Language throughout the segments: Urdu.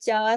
4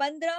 15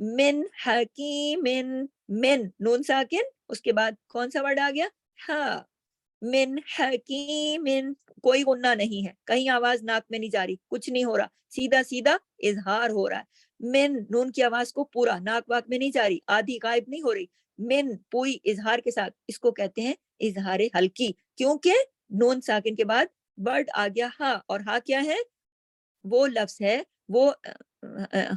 من حکیمن، من نون ساکن، اس کے بعد کون سا ورڈ آ گیا؟ ہاں، من حکیمن، کوئی غنہ نہیں ہے، کہیں آواز ناک میں نہیں جا رہی، کچھ نہیں ہو رہا، سیدھا سیدھا اظہار ہو رہا ہے۔ من نون کی آواز کو پورا ناک واک میں نہیں جا رہی، آدھی غائب نہیں ہو رہی، من پوری اظہار کے ساتھ، اس کو کہتے ہیں اظہار ہلکی، کیونکہ نون ساکن کے بعد ورڈ آ گیا ہاں، اور ہاں کیا ہے؟ وہ لفظ ہے، وہ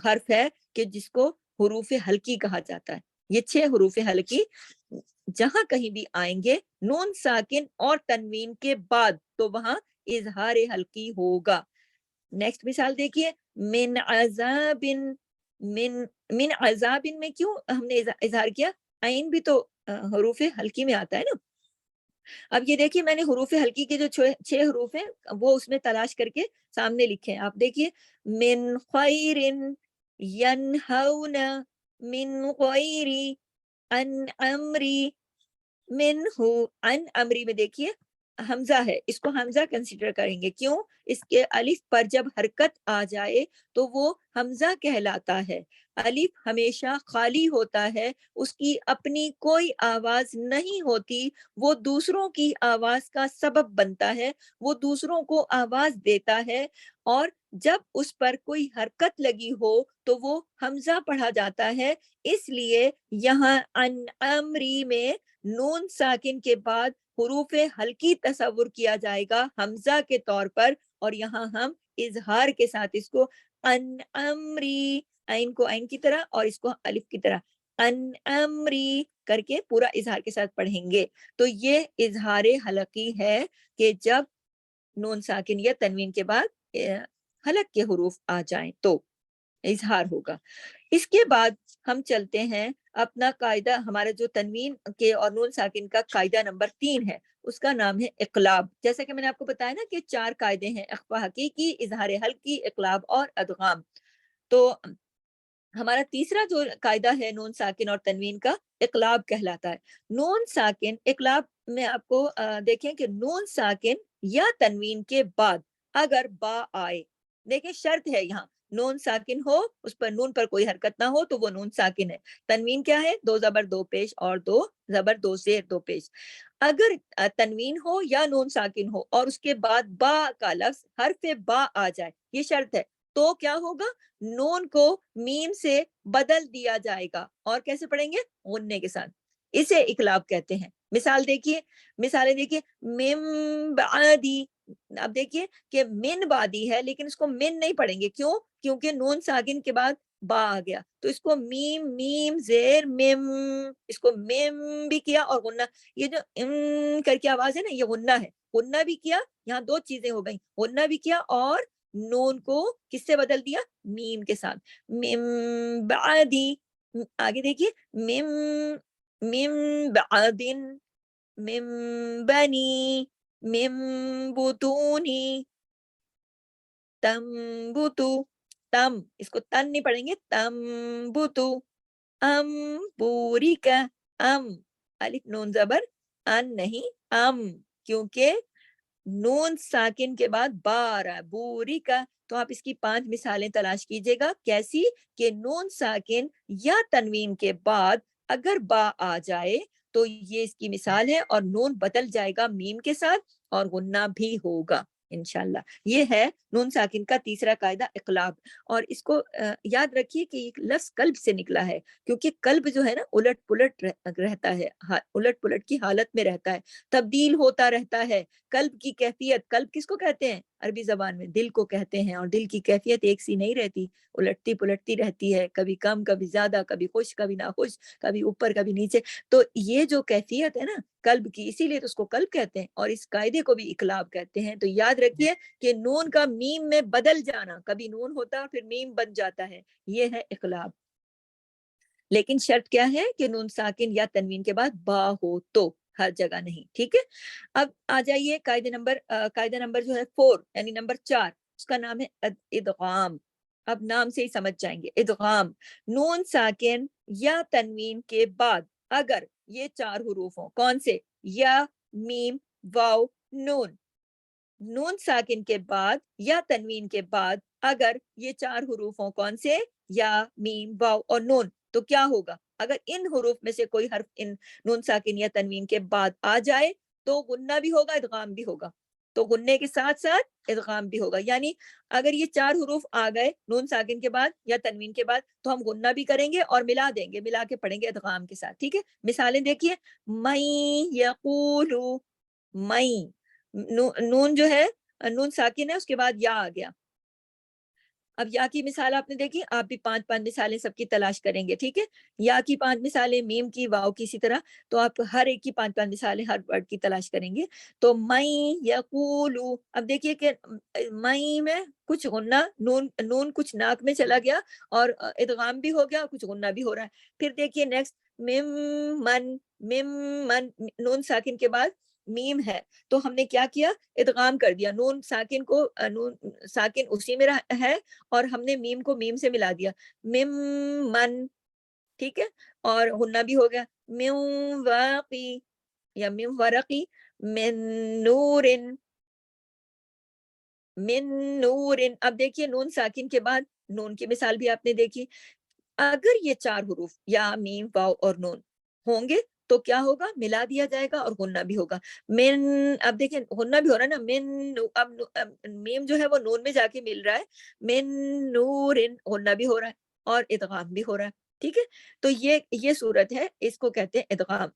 حرف ہے کہ جس کو حروف ہلکی کہا جاتا ہے۔ یہ 6 حروف ہلکی جہاں کہیں بھی آئیں گے نون ساکن اور تنوین کے بعد تو وہاں اظہار ہلکی ہوگا۔ نیکسٹ مثال دیکھیے، من عذاب، من عذاب میں کیوں ہم نے اظہار کیا؟ عین بھی تو حروف ہلکی میں آتا ہے نا۔ اب یہ دیکھیے میں نے حروف ہلکی کے جو 6 حروف ہیں وہ اس میں تلاش کر کے سامنے لکھے ہیں، آپ دیکھیے، من خیر ینہون، من غیری، ان امری، منہ، ان امری میں دیکھیے حمزہ ہے، اس کو حمزہ کنسیڈر کریں گے، کیوں؟ اس کے الف پر جب حرکت آ جائے تو وہ حمزہ کہلاتا ہے۔ الف ہمیشہ خالی ہوتا ہے، اس کی اپنی کوئی آواز نہیں ہوتی، وہ دوسروں کی آواز کا سبب بنتا ہے، وہ دوسروں کو آواز دیتا ہے، اور جب اس پر کوئی حرکت لگی ہو تو وہ حمزہ پڑھا جاتا ہے۔ اس لیے یہاں ان امری میں نون ساکن کے بعد حروف ہلکی تصور کیا جائے گا حمزہ کے طور پر، اور یہاں ہم اظہار کے ساتھ اس کو ان امری، عین کو عین کی طرح اور اس کو الف کی طرح ان امری کر کے پورا اظہار کے ساتھ پڑھیں گے۔ تو یہ اظہار حلقی ہے کہ جب نون ساکن یا تنوین کے بعد حلق کے حروف آ جائیں تو اظہار ہوگا۔ اس کے بعد ہم چلتے ہیں اپنا قاعدہ، ہمارا جو تنوین کے اور نون ساکن کا قاعدہ نمبر 3 ہے، اس کا نام ہے اقلاب۔ جیسا کہ میں نے آپ کو بتایا نا کہ 4 قاعدے ہیں، اخفا حقیقی، اظہار حلقی، اقلاب اور ادغام۔ تو ہمارا تیسرا جو قاعدہ ہے نون ساکن اور تنوین کا، اقلاب کہلاتا ہے۔ نون ساکن اقلاب میں آپ کو دیکھیں کہ نون ساکن یا تنوین کے بعد اگر با آئے، دیکھیں شرط ہے یہاں، نون ساکن ہو، اس پر نون پر کوئی حرکت نہ ہو تو وہ نون ساکن ہے۔ تنوین کیا ہے؟ 2 زبر 2 پیش اور 2 زبر 2 زیر 2 پیش۔ اگر تنوین ہو یا نون ساکن ہو اور اس کے بعد با کا لفظ حرف با آ جائے، یہ شرط ہے، تو کیا ہوگا؟ نون کو میم سے بدل دیا جائے گا، اور کیسے پڑھیں گے؟ غننے کے ساتھ، اسے اقلاب کہتے ہیں۔ مثال دیکھیے، مثالیں دیکھیے، من بعدی، اب دیکھیے کہ من بعدی ہے لیکن اس کو من نہیں پڑھیں گے، کیوں؟ کیونکہ نون ساکن کے بعد با آ گیا، تو اس کو میم میم زیر مم، اس کو مم بھی کیا اور غنہ، یہ جو کر کے آواز ہے نا، یہ غنہ ہے، غنہ بھی کیا، یہاں 2 چیزیں ہو گئیں، غنہ بھی کیا اور نون کو کس سے بدل دیا؟ میم کے ساتھ۔ من بعدی، آگے دیکھیے، من بعدن، من بنی، من بطونی، تنبتو، تم، اس کو تن نہیں پڑھیں گے، تنبتو، ام پوری کا، ام، الف نون زبر ان نہیں، ام، کیونکہ نون ساکن کے بعد با آ رہا ہے، بوری کا۔ تو آپ اس کی 5 مثالیں تلاش کیجئے گا، کیسی؟ کہ نون ساکن یا تنوین کے بعد اگر با آ جائے تو یہ اس کی مثال ہے، اور نون بدل جائے گا میم کے ساتھ اور غنہ بھی ہوگا انشاءاللہ۔ یہ ہے نون ساکن کا تیسرا قاعدہ، اقلاب۔ اور اس کو یاد رکھیے کہ یہ لفظ قلب سے نکلا ہے، کیونکہ قلب جو ہے نا الٹ پلٹ رہتا ہے، الٹ پلٹ کی حالت میں رہتا ہے، تبدیل ہوتا رہتا ہے۔ قلب کی کیفیت، قلب کس کو کہتے ہیں عربی زبان میں؟ دل کو کہتے ہیں، اور دل کی کیفیت ایک سی نہیں رہتی، الٹتی پلٹتی رہتی ہے، کبھی کم کبھی زیادہ، کبھی خوش کبھی ناخوش، کبھی اوپر کبھی نیچے۔ تو یہ جو کیفیت ہے نا قلب کی، اسی لیے تو اس کو قلب کہتے ہیں، اور اس قاعدے کو بھی اقلاب کہتے ہیں۔ تو یاد رکھیے کہ نون کا میم میں بدل جانا، کبھی نون ہوتا ہے پھر میم بن جاتا ہے، یہ ہے اقلاب۔ لیکن شرط کیا ہے؟ کہ نون ساکن یا تنوین کے بعد با ہو تو، ہر جگہ نہیں، ٹھیک ہے۔ اب آ جائیے قاعدہ نمبر جو ہے 4، یعنی نمبر 4، اس کا نام ہے ادغام۔ اب نام سے ہی سمجھ جائیں گے، ادغام، نون ساکن یا تنوین کے بعد اگر یہ 4 حروف ہوں، کون سے؟ یا، میم، واو، نون، نون ساکن کے بعد یا تنوین کے بعد اگر یہ 4 حروف ہوں، کون سے؟ یا، میم، واو اور نون، تو کیا ہوگا؟ اگر ان حروف میں سے کوئی حرف ان نون ساکن یا تنوین کے بعد آ جائے تو غنہ بھی ہوگا، ادغام بھی ہوگا، تو غنے کے ساتھ ساتھ ادغام بھی ہوگا. یعنی اگر یہ 4 حروف آ گئے نون ساکن کے بعد یا تنوین کے بعد تو ہم غنہ بھی کریں گے اور ملا دیں گے، ملا کے پڑھیں گے ادغام کے ساتھ. ٹھیک ہے، مثالیں دیکھیے. میں یقولو، میں، نون جو ہے نون ساکن ہے، اس کے بعد یا آ گیا. اب یا کی مثال آپ نے دیکھی، آپ بھی 5 مثالیں سب کی تلاش کریں گے. ٹھیک ہے، یا کی 5 مثالیں، میم کی، واو کی، اسی طرح. تو آپ ہر ایک کی 5 مثالیں ہر ورڈ کی تلاش کریں گے. تو میں یقولو، اب دیکھیے کہ میں میں کچھ غنہ، نون کچھ ناک میں چلا گیا اور ادغام بھی ہو گیا، کچھ غنہ بھی ہو رہا ہے. پھر دیکھیے نیکسٹ، مم من نون ساکن کے بعد میم ہے تو ہم نے کیا کیا، ادغام کر دیا. نون ساکن کو نون ساکن اسی میں ہے اور ہم نے میم کو میم سے ملا دیا، من. ٹھیک ہے، اور غنہ بھی ہو گیا. من واقی یا من ورقی، من نور، من نور. اب دیکھیے نون ساکن کے بعد نون کی مثال بھی آپ نے دیکھی. اگر یہ 4 حروف یا میم واو اور نون ہوں گے تو کیا ہوگا، ملا دیا جائے گا اور غنہ بھی ہوگا. من، اب دیکھیں غنہ بھی ہو رہا ہے نا، من، اب میم جو ہے وہ نون میں جا کے مل رہا ہے، من نور، غنہ بھی ہو رہا ہے اور ادغام بھی ہو رہا ہے. ٹھیک ہے، تو یہ صورت ہے، اس کو کہتے ہیں ادغام.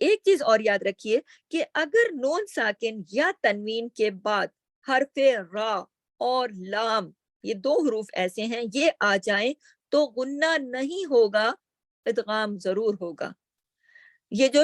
ایک چیز اور یاد رکھیے کہ اگر نون ساکن یا تنوین کے بعد حرف را اور لام، یہ 2 حروف ایسے ہیں، یہ آ جائیں تو غنہ نہیں ہوگا، ادغام ضرور ہوگا. یہ جو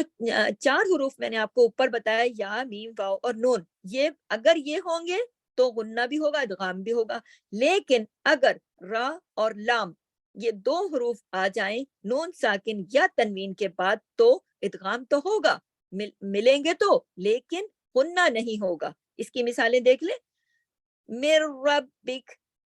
4 حروف میں نے آپ کو اوپر بتایا، یا میم واو اور نون، یہ اگر یہ ہوں گے تو غنہ بھی ہوگا، ادغام بھی ہوگا. لیکن اگر را اور لام یہ 2 حروف آ جائیں نون ساکن یا تنوین کے بعد تو ادغام تو ہوگا، ملیں گے تو، لیکن غنہ نہیں ہوگا. اس کی مثالیں دیکھ لیں. مر ربک،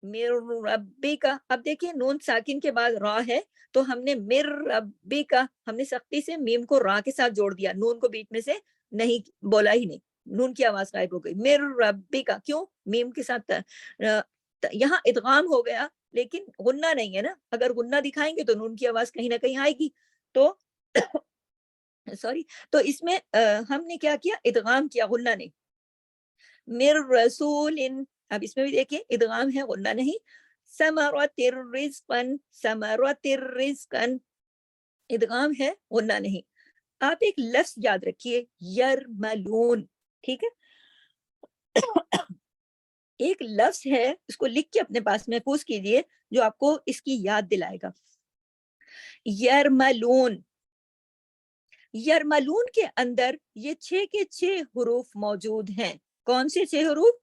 مر ربکا. اب دیکھیں نون ساکن کے بعد را ہے تو ہم نے مر ربکا، ہم نے سختی سے میم کو را کے ساتھ جوڑ دیا، نون کو بیچ میں سے نہیں بولا ہی نہیں، نون کی آواز غائب ہو گئی. مر ربکا، کیوں؟ میم کے ساتھ یہاں ادغام ہو گیا لیکن غنہ نہیں ہے نا. اگر غنہ دکھائیں گے تو نون کی آواز کہیں نہ کہیں آئے گی. تو سوری، تو اس میں ہم نے کیا کیا، ادغام کیا، غنہ نہیں. مر رسول، اب اس میں بھی دیکھیں ادغام ہے، غنہ نہیں. ثمرۃ رزقا، ثمرۃ رزقا، ادغام ہے، غنہ نہیں. آپ ایک لفظ یاد رکھیے، یرملون. ٹھیک ہے، ایک لفظ ہے، اس کو لکھ کے اپنے پاس محفوظ کیجئے جو آپ کو اس کی یاد دلائے گا. یرملون، یرملون کے اندر یہ 6 کے 6 حروف موجود ہیں. کون سے 6 حروف؟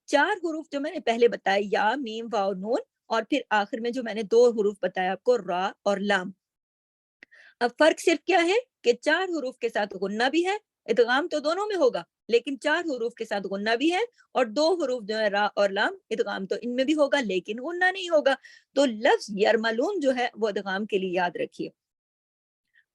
4 حروف جو میں نے پہلے بتائے، یا میم واو نون، اور پھر آخر میں جو میں نے 2 حروف بتایا آپ کو، را اور لام. اب فرق صرف کیا ہے کہ 4 حروف کے ساتھ غنہ بھی ہے، ادغام تو دونوں میں ہوگا لیکن 4 حروف کے ساتھ غنہ بھی ہے، اور 2 حروف جو ہے را اور لام، ادغام تو ان میں بھی ہوگا لیکن غنہ نہیں ہوگا. تو لفظ یرملون جو ہے وہ ادغام کے لیے یاد رکھیے،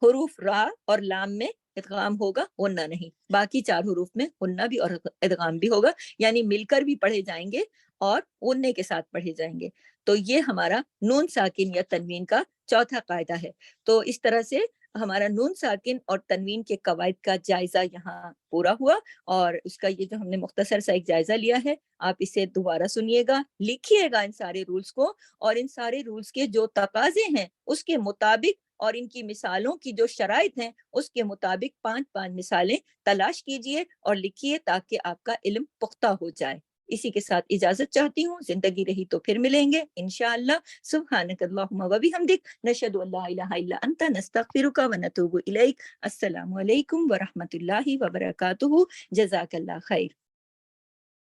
حروف را اور لام میں ادغام ہوگا، غنہ نہیں. باقی 4 حروف میں غنہ بھی اور ادغام بھی ہوگا، یعنی مل کر بھی پڑھے جائیں گے اور غنے کے ساتھ پڑھے جائیں گے. تو یہ ہمارا نون ساکن یا تنوین کا چوتھا قاعدہ ہے. تو اس طرح سے ہمارا نون ساکن اور تنوین کے قواعد کا جائزہ یہاں پورا ہوا، اور اس کا یہ جو ہم نے مختصر سا ایک جائزہ لیا ہے، آپ اسے دوبارہ سنیے گا، لکھیے گا ان سارے رولز کو، اور ان سارے رولز کے جو تقاضے ہیں اس کے مطابق اور ان کی مثالوں کی جو شرائط ہیں اس کے مطابق 5 مثالیں تلاش کیجئے اور لکھیے تاکہ آپ کا علم پختہ ہو جائے. اسی کے ساتھ اجازت چاہتی ہوں، زندگی رہی تو پھر ملیں گے انشاءاللہ. سبحانک اللہم و بحمدک، نشہد ان لا الہ الا انت، نستغفرک و نتوب الیک. السلام علیکم ورحمۃ اللہ وبرکاتہ. جزاک اللہ خیر.